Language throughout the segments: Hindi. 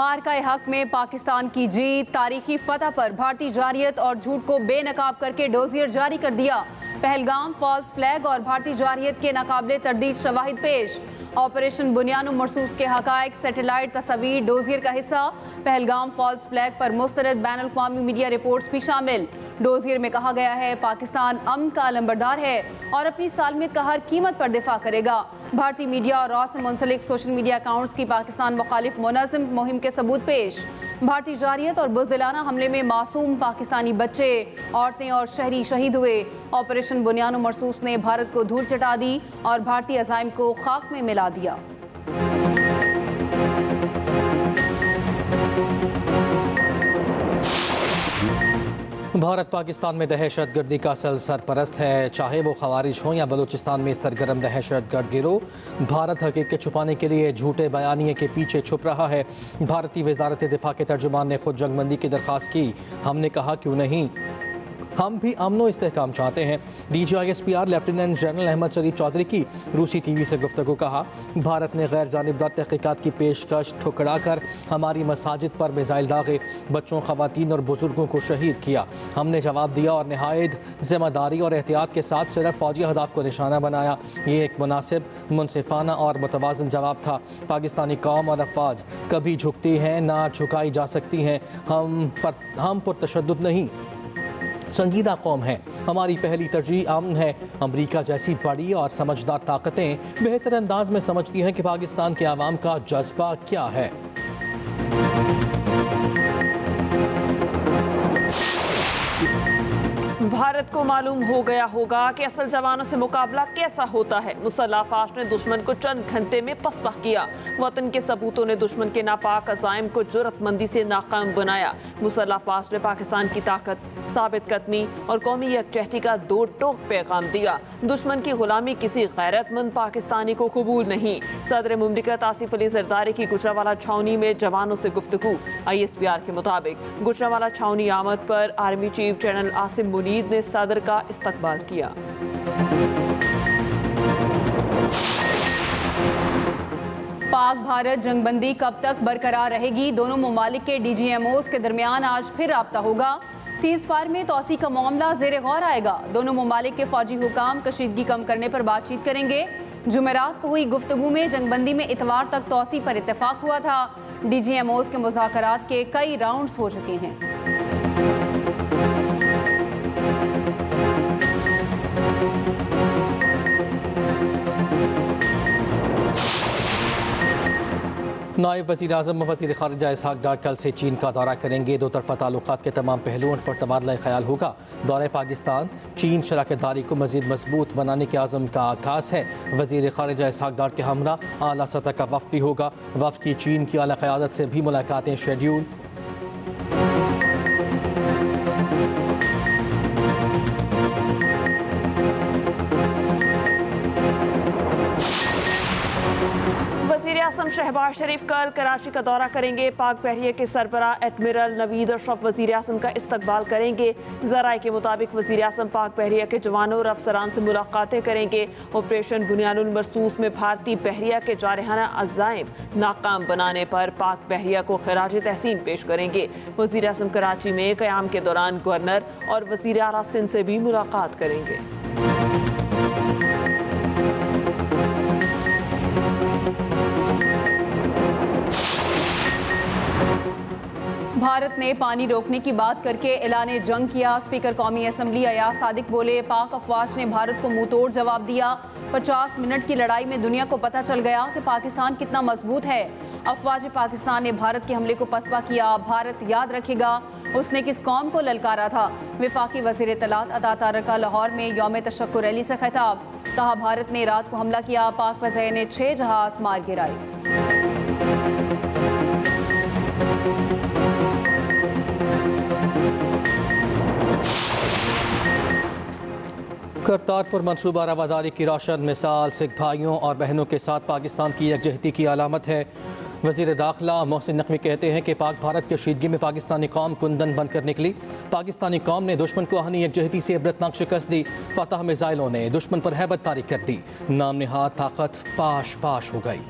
मार्का हक में पाकिस्तान की जीत, तारीखी फतह पर भारतीय जारियत और झूठ को बेनकाब करके डोजियर जारी कर दिया। पहलगाम, फॉल्स फ्लैग और भारतीय जारियत के नाकाबिले तरदीद शवाहिद पेश। ऑपरेशन बुनियानुल मरसूस के हकायक, सैटेलाइट तस्वीर डोजियर का हिस्सा। पहलगाम फॉल्स फ्लैग पर मुस्तरद बैनुल-अक़वामी मीडिया रिपोर्ट्स भी शामिल। डोजियर में कहा गया है पाकिस्तान अमन का अलंबरदार है और अपनी सालमियत का हर कीमत पर दिफा करेगा। भारतीय मीडिया और रॉ से मुंसलिक सोशल मीडिया अकाउंट्स की पाकिस्तान मुखालिफ मुनज़्ज़म मुहिम के सबूत पेश। भारतीय जारियत और बुज़दिलाना हमले में मासूम पाकिस्तानी बच्चे, औरतें और शहरी शहीद हुए। ऑपरेशन बुनियानुल मरसूस ने भारत को धूल चटा दी और भारतीय अज़ाइम को खाक में मिला दिया। भारत पाकिस्तान में दहशतगर्दी का असल सरपरस्त है, चाहे वो खवारिज हों या बलूचिस्तान में सरगर्म दहशतगर्द गिरोह। भारत हकीकत छुपाने के लिए झूठे बयानिए के पीछे छुप रहा है। भारतीय वजारत दिफा के तर्जुमान ने खुद जंगबंदी की दरख्वास्त की। हमने कहा क्यों नहीं, हम भी अमन इस्तेहकाम चाहते हैं। DGISPR लेफ्टिनेंट जनरल अहमद शरीफ चौधरी की रूसी TV से गुफ्तगू। कहा भारत ने गैर जानिबदार तहकीकात की पेशकश ठुकरा कर हमारी मसाजिद पर मिसाइल दागे, बच्चों, खवातीन और बुजुर्गों को शहीद किया। हमने जवाब दिया और नहायत जिम्मेदारी और एहतियात के साथ सिर्फ फौजी अहदाफ को निशाना बनाया। ये एक मुनासिब, मुनसिफाना और मुतवाज़न जवाब था। पाकिस्तानी कौम और अफवाज कभी झुकती हैं ना झुकाई जा सकती हैं। हम पर तशद्दुद नहीं, संजीदा कौम है। हमारी पहली तरजीह अमन है। अमरीका जैसी बड़ी और समझदार ताकतें बेहतर अंदाज में समझती हैं कि पाकिस्तान के आवाम का जज्बा क्या है। भारत को मालूम हो गया होगा कि असल जवानों से मुकाबला कैसा होता है। मुसल्लह फाश ने दुश्मन को चंद घंटे में पसपा किया। वतन के सबूतों ने दुश्मन के नापाक अज़ाइम को जुर्रतमंदी से नाकाम बनाया। मुसल्लह फाश ने पाकिस्तान की ताकत, साबित कदमी और कौमी यकजहती का दो टोक पैगाम दिया। दुश्मन की गुलामी किसी गैरतमंद पाकिस्तानी को कबूल नहीं। सदर मुमलिकत आसिफ अली जरदारी की गुजरावाला छावनी में जवानों से गुफ्तगू। ISPR के मुताबिक गुजरावाला छावनी आमद पर army chief general Asim Munir ने सदर का इस्तकबाल किया। पाक भारत जंगबंदी कब तक बरकरार रहेगी? दोनों ममालिक के DGMOs के दरमियान आज फिर राब्ता होगा। सीज फायर में तोसी का मामला जेर गौर आएगा। दोनों ममालिक के फौजी हुकाम कशीदगी कम करने पर बातचीत करेंगे। जुमेरात को हुई गुफ्तगू में जंगबंदी में इतवार तक तोसी पर इत्तेफाक हुआ था। DGMOs के मुज़ाकरात के कई राउंड्स हो चुके हैं। नायब वज़ीर आज़म वज़ीर ख़ारिजा इसहाक़ डार कल से चीन का दौरा करेंगे। दो तरफ़ा ताल्लुकात के तमाम पहलुओं पर तबादला ख्याल होगा। दौरे पाकिस्तान चीन शराकतदारी को मज़ीद मजबूत बनाने के आज़म का आगाज़ है। वज़ीर ख़ारिजा इसहाक़ डार के हमरा आला सतह का वफ़द भी होगा। वफ़द की चीन की आला क़यादत से भी मुलाकातें शेड्यूल। आज़म शहबाज शरीफ कल कराची का दौरा करेंगे। पाक बहरिया के सरबराह एडमिरल नवीद अशरफ वज़ीर आज़म का इस्तकबाल करेंगे। ज़राए के मुताबिक वज़ीर आज़म पाक बहरिया के जवानों और अफसरान से मुलाकातें करेंगे। ऑपरेशन बुनियानुल मरसूस में भारतीय बहरिया के जारहाना अज़ाइम नाकाम बनाने पर पाक बहरिया को खिराज तहसीन पेश करेंगे। वज़ीर आज़म कराची में क़याम के दौरान गवर्नर और वज़ीर आला सिंध से भी मुलाकात करेंगे। भारत ने पानी रोकने की बात करके ऐलान जंग किया। स्पीकर कौमी असम्बली अयाज सादिक बोले, पाक अफवाज ने भारत को मुंह तोड़ जवाब दिया। 50 मिनट की लड़ाई में दुनिया को पता चल गया कि पाकिस्तान कितना मजबूत है। अफवाज पाकिस्तान ने भारत के हमले को पसपा किया। भारत याद रखेगा उसने किस कौम को ललकारा था। वफाकी वज़ीर इत्तलात अता तारक का लाहौर में यौम तशक्कुर रैली से खिताब। कहा भारत ने रात को हमला किया, पाक फ़ज़ाइया ने 6 जहाज मार गिराए। करतारपुर मनसूबा रवादारी की रोशन मिसाल सिख भाइयों और बहनों के साथ पाकिस्तान की यकजहती की अलामत है। वज़ीर दाखिला मोहसिन नकवी कहते हैं कि पाक भारत के शीदगी में पाकिस्तानी कौम कुंदन बनकर निकली। पाकिस्तानी कौम ने दुश्मन को आहनी यकजहती से इबरतनाक शिकस्त दी। फतह मिसाइलों ने दुश्मन पर हैबत तारी कर दी। नाम निहाद ताकत पाश पाश हो गई।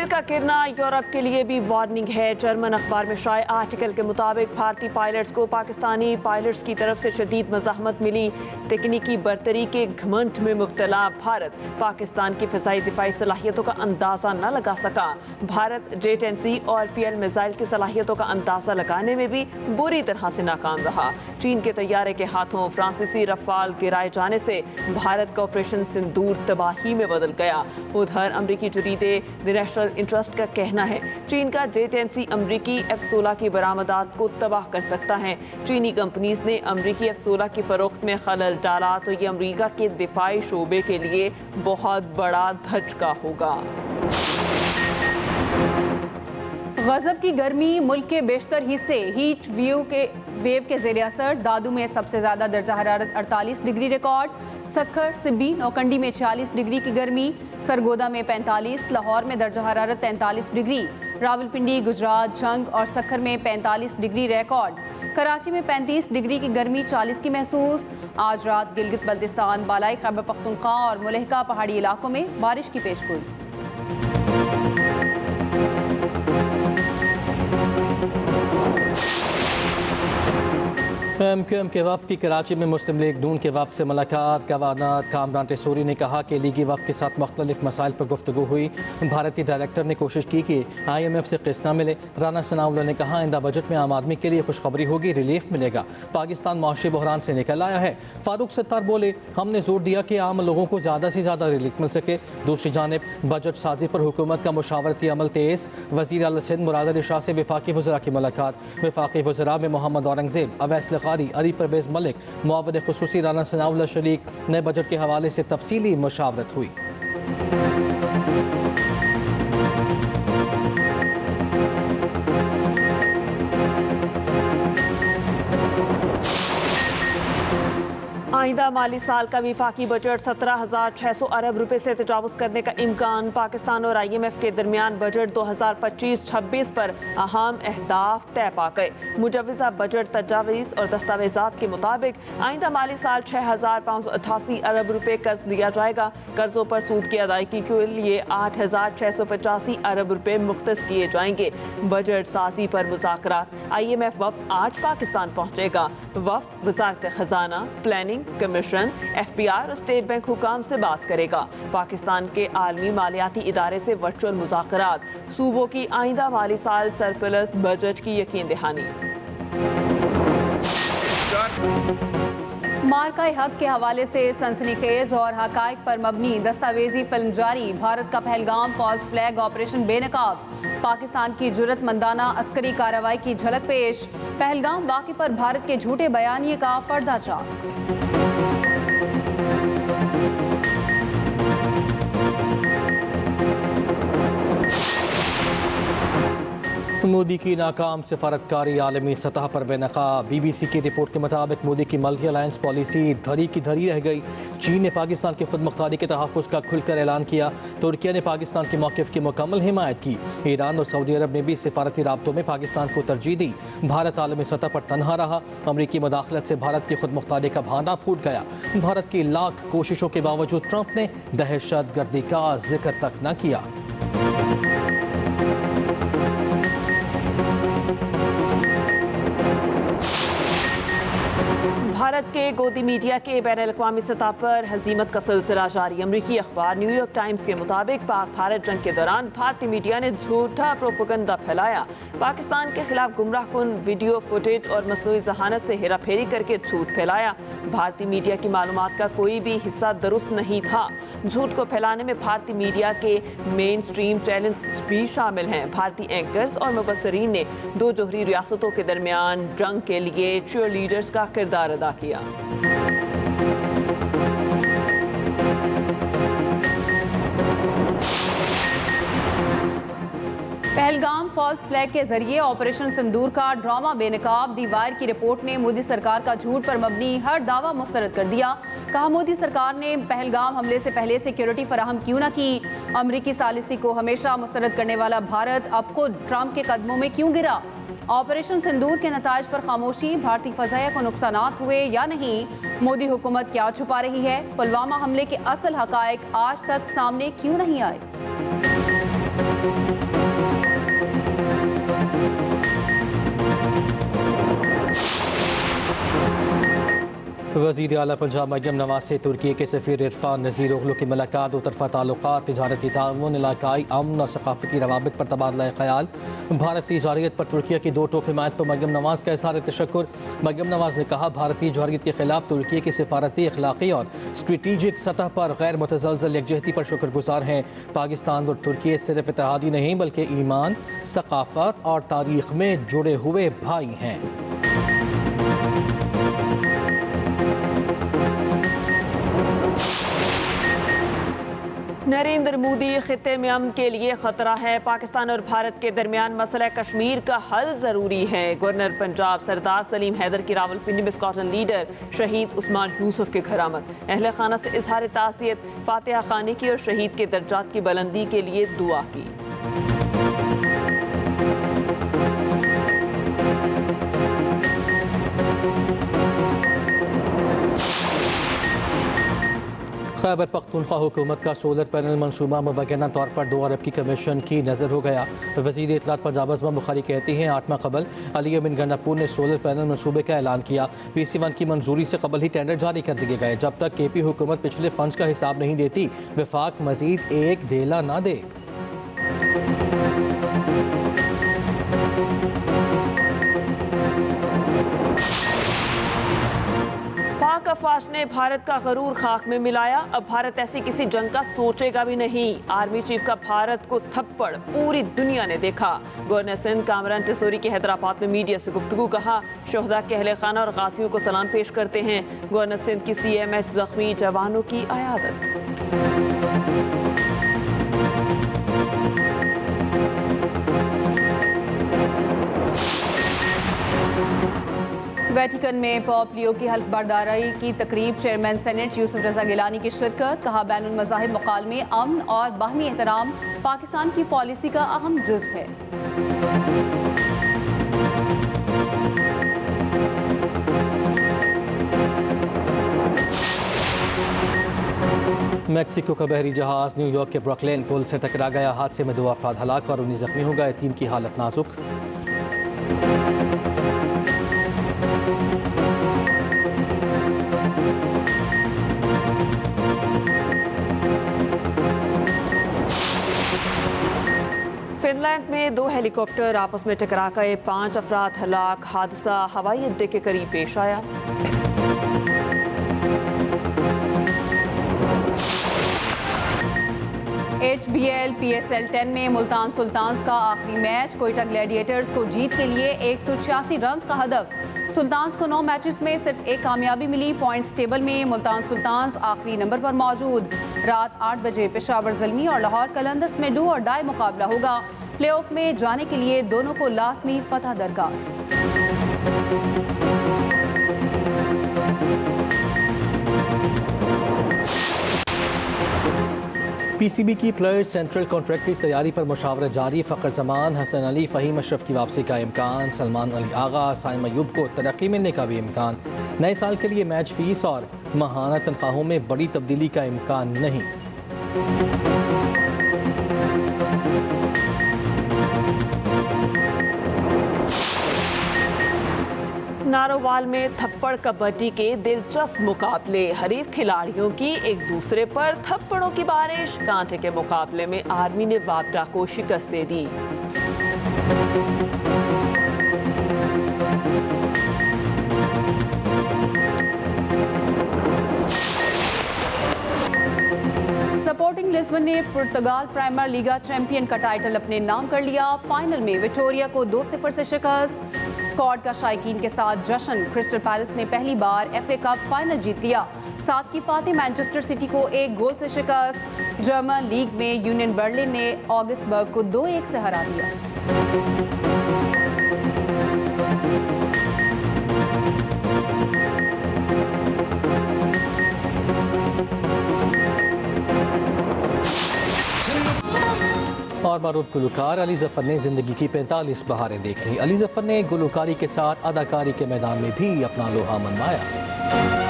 तेल का गिरना यूरोप के लिए भी वार्निंग है। जर्मन अखबार में शाये आर्टिकल के मुताबिक भारतीय पायलट्स को पाकिस्तानी पायलट्स की तरफ से शदीद मज़ाहमत मिली। तकनीकी बरतरी के घमंड में मुब्तला भारत पाकिस्तान की फ़िज़ाई दिफाई सलाहियतों का अंदाज़ा न लगा सका। भारत J-10C और PL मिसाइल की सलाहियतों का अंदाज़ा लगाने में भी बुरी तरह से नाकाम रहा। चीन के तैयारे के हाथों फ्रांसीसी रफाल गिराए जाने से भारत का ऑपरेशन सिंदूर तबाही में बदल गया। उधर अमरीकी जरीदे द नेशनल इंटरेस्ट का कहना है चीन का J-10C अमरीकी F-16 की बरामदात को तबाह कर सकता है। चीनी कंपनीज ने अमरीकी F-16 की फरोख्त में खलल डाला तो ये अमरीका के दिफाई शोबे के लिए बहुत बड़ा धचका होगा। गजब की गर्मी मुल्क के बेशतर हिस्से हीट वेव के ज़ेर असर। दादू में सबसे ज़्यादा दर्जा हरारत 48 डिग्री रिकॉर्ड। सक्खर, सिब्बी, नौकंडी में 40 डिग्री की गर्मी। सरगोदा में 45, लाहौर में दर्जा हरारत 43 डिग्री। रावलपिंडी, गुजरात, जंग और सक्खर में 45 डिग्री रिकॉर्ड। कराची में 35 डिग्री की गर्मी 40 की महसूस। आज रात गिलगित बल्तिस्तान, बालाई खैबर पख्तूनख्वा और मुलहका पहाड़ी इलाकों में बारिश की पेशगोई। MQM के वफ़द की कराची में मुस्लिम लीग नून के वफ़द से मुलाकात। गवर्नर कामरान टेसूरी ने कहा कि लीगी वफ़द के साथ मुख्तलिफ मसाइल पर गुफ्तगू हुई। भारतीय डायरेक्टर ने कोशिश की कि IMF से किस्त न मिले। राना सनाउल्लाह ने कहा आइंदा बजट में आम आदमी के लिए खुशखबरी होगी, रिलीफ मिलेगा। पाकिस्तान माशी बहरान से निकल आया है। फारूक सत्तार बोले हमने जोर दिया कि आम लोगों को ज़्यादा से ज़्यादा रिलीफ मिल सके। दूसरी जानिब बजट साजी पर हुकूमत का मुशावरती अमल तेज़। वज़ीर आला सिंध मुराद अली शाह से वफाकी वज़रा की मुलाकात। वफाकी वज़रा में मोहम्मद औरंगज़ेब, अवैस लखारी, अली परवेज़ मलिक, मुआविन खुसूसी राना सनाउल्लाह शरीक। नए बजट के हवाले से तफसीली मुशावरत हुई। आइंदा माली साल का विफाकी बजट 17,600 अरब रुपए से तजावुज़ करने का इम्कान। पाकिस्तान और IMF के दरमियान बजट 2025-26 पर अहम अहदाफ तय पा गए। मुजवज़ा बजट तजावीज़ और दस्तावेज़ात के मुताबिक आइंदा माली साल 6,588 अरब रुपए कर्ज दिया जाएगा। कर्जों पर सूद की अदायगी के लिए 8,685 अरब रुपए मुख्तस किए जाएंगे। बजट साजी पर मुज़ाकरात। IMF वफ़द आज पाकिस्तान पहुँचेगा। वफ़द वज़ारत ख़जाना, प्लानिंग कमीशन, FBR और स्टेट बैंक हुकाम से बात करेगा। पाकिस्तान के आलमी मालियाती इदारे से वर्चुअल मुज़ाकरात। सूबों की आइंदा माली साल सरप्लस बजट की यकीन दहानी। मार्का हक के हवाले से सनसनीखेज और हकायक पर मबनी दस्तावेजी फिल्म जारी। भारत का पहलगाम फॉल्स फ्लैग ऑपरेशन बेनकाब। पाकिस्तान की जुर्रतमंदाना अस्करी कार्रवाई की झलक पेश। पहलगाम वाक़े पर भारत के झूठे बयानिए का पर्दाचार। मोदी की नाकाम सफारतकारी आलमी सतह पर बेनकाब। BBC की रिपोर्ट के मुताबिक मोदी की मल्टी अलायंस पॉलिसी धरी की धरी रह गई। चीन ने पाकिस्तान की खुद मुख्तारी के तहफ़्फ़ुज़ का खुलकर ऐलान किया। तुर्किया ने पाकिस्तान के मौक़िफ़ की मुकम्मल हिमायत की। ईरान और सऊदी अरब ने भी सिफारती राब्तों में पाकिस्तान को तरजीह दी। भारत आलमी सतह पर तनहा रहा। अमरीकी मुदाखलत से भारत की खुद मुख्तारी का भाना फूट गया। भारत की लाख कोशिशों के बावजूद ट्रंप ने दहशत गर्दी का जिक्र तक न किया। भारत के गोदी मीडिया के बैन-अल-अक़वामी सतह पर हज़ीमत का सिलसिला जारी। अमरीकी अखबार न्यूयॉर्क टाइम्स के मुताबिक पाक भारत जंग के दौरान भारतीय मीडिया ने झूठा प्रोपेगेंडा फैलाया। पाकिस्तान के खिलाफ गुमराहकुन वीडियो फुटेज और मसनूई जहानत से हेरा फेरी करके झूठ फैलाया। भारतीय मीडिया की मालूमात का कोई भी हिस्सा दुरुस्त नहीं था। झूठ को फैलाने में भारतीय मीडिया के मेन स्ट्रीम चैनल्स भी शामिल हैं। भारतीय एंकर्स और मुबस्सरीन ने दो जोहरी रियासतों के दरमियान जंग के लिए चीयर लीडर्स का किरदार अदा किया। पहलगाम फॉल्स फ्लैग के जरिए ऑपरेशन सिंदूर का ड्रामा बेनकाब। दी वायर की रिपोर्ट ने मोदी सरकार का झूठ पर मबनी हर दावा मुस्तरद कर दिया। कहा मोदी सरकार ने पहलगाम हमले से पहले सिक्योरिटी फराहम क्यों न की। अमरीकी सालिसी को हमेशा मुस्तरद करने वाला भारत अब खुद ट्रंप के कदमों में क्यों गिरा। ऑपरेशन सिंदूर के नताइज पर खामोशी। भारतीय फजाया को नुकसानात हुए या नहीं। मोदी हुकूमत क्या छुपा रही है। पुलवामा हमले के असल हकायक आज तक सामने क्यों नहीं आए। वज़ीर आला पंजाब मरियम नवाज से तुर्की के सफ़ीर इरफान नज़ीर ओगलू की मुलाकात, दो तरफ़ा ताल्लुकात, तिजारती ताउन, इलाकाई अमन और सकाफ़ती रवाबित पर तबादला ख़याल। भारतीय जारियत पर तुर्की की दो टोक हिमायत पर मरियम नवाज का इज़हार तशक्कुर। मरियम नवाज ने कहा, भारतीय जारियत के खिलाफ तुर्की की सिफारती, अखलाक़ी और स्ट्रेटीजिक सतह पर गैर मुतज़लज़ल यकजहती पर शुक्रगुजार हैं। पाकिस्तान और तुर्की सिर्फ इत्तेहादी नहीं बल्कि ईमान, सकाफ़त और तारीख़ में जुड़े हुए भाई हैं। नरेंद्र मोदी, खित्ते में अमन के लिए खतरा है, पाकिस्तान और भारत के दरमियान मसला कश्मीर का हल जरूरी है। गवर्नर पंजाब सरदार सलीम हैदर की रावलपिंडी में स्कॉटलैंड लीडर शहीद उस्मान यूसुफ के घर आमद। अहले खाना से इजहार ताज़ियत, फातिहा खानी की और शहीद के दर्जात की बुलंदी के लिए दुआ की। खैबर पख्तूनख्वा हुकूमत का सोलर पैनल मनसूबा मुबैना तौर पर 2 अरब की कमीशन की नज़र हो गया। वज़ीर इत्तलात पंजाब अज़मा बुखारी कहती हैं, 8 माह कबल अली अमीन गंडापुर ने सोलर पैनल मनसूबे का ऐलान किया। PC1 की मंजूरी से कबल ही टेंडर जारी कर दिए गए। जब तक KP हुकूमत पिछले फंड्स का हिसाब नहीं देती, वफाक मजीद एक धेला ना दे। पाक अफवाज ने भारत का गरूर खाक में मिलाया, अब भारत ऐसी किसी जंग का सोचेगा भी नहीं। आर्मी चीफ का भारत को थप्पड़ पूरी दुनिया ने देखा। गवर्नर सिंध कामरान टिसोरी के हैदराबाद में मीडिया से गुफ्तगू, कहा शोहदा के अहले खाना और गाजियों को सलाम पेश करते हैं। गवर्नर सिंध की CMH जख्मी जवानों की अयादत। वेटिकन में पॉप लियो की हल्फबर्दारी की तकरीब, चेयरमैन सेनेट यूसुफ रजा गिलानी की शिरकत। कहा, बैनुल मज़ाहिब मुकालमे, अमन और बाहमी एहतराम पाकिस्तान की पॉलिसी का अहम जुज़ है। मैक्सिको का बहरी जहाज न्यूयॉर्क के ब्रुकलिन पुल से टकरा गया। हादसे में 2 अफराद हलाक और 19 जख्मी हो गए, 3 की हालत नाजुक। फिनलैंड में 2 हेलीकॉप्टर आपस में टकरा गए, 5 अफराद हलाक। हादसा हवाई अड्डे के करीब पेश आया। HBL PSL 10 में मुल्तान सुल्तान्स का आखिरी मैच, कोयटा ग्लैडिएटर्स को जीत के लिए 186 रन का हदफ। सुल्तान्स को 9 मैचेस में सिर्फ 1 कामयाबी मिली। पॉइंट्स टेबल में मुल्तान सुल्तान्स आखिरी नंबर पर मौजूद। रात 8 बजे पेशावर ज़ल्मी और लाहौर कलंदर्स में डू और डाई मुकाबला होगा। प्लेऑफ में जाने के लिए दोनों को लाज़मी फतह दरकार। PCB की प्लेयर्स सेंट्रल कॉन्ट्रैक्ट की तैयारी पर मुशावरत जारी। फ़खर जमान, हसन अली, फ़हीम अशरफ की वापसी का इम्कान। सलमान अली आगा, साइम अयूब को तरक्की मिलने का भी इम्कान। नए साल के लिए मैच फीस और माहाना तनख्वाहों में बड़ी तब्दीली का इम्कान नहीं। नारोवाल में थप्पड़ कबड्डी के दिलचस्प मुकाबले, हरीफ खिलाड़ियों की एक दूसरे पर थप्पड़ों की बारिश। कांटे के मुकाबले में आर्मी ने वापडा को शिकस्त दे दी। स्पोर्टिंग लिस्बन ने पुर्तगाल प्राइमर लीगा चैंपियन का टाइटल अपने नाम कर लिया। फाइनल में विक्टोरिया को 2-0 से शिकस्त। स्क्वाड का शायकीन के साथ जश्न। क्रिस्टल पैलेस ने पहली बार FA कप फाइनल जीत लिया। 7 की फातेह मैनचेस्टर सिटी को 1 गोल से शिकस्त। जर्मन लीग में यूनियन बर्लिन ने ऑगस्बर्ग को 2-1 से हरा दिया। और मारूफ गुलकार अली जफर ने जिंदगी की 45 बहारें देख ली। अली जफर ने गुलकारी के साथ अदाकारी के मैदान में भी अपना लोहा मनवाया।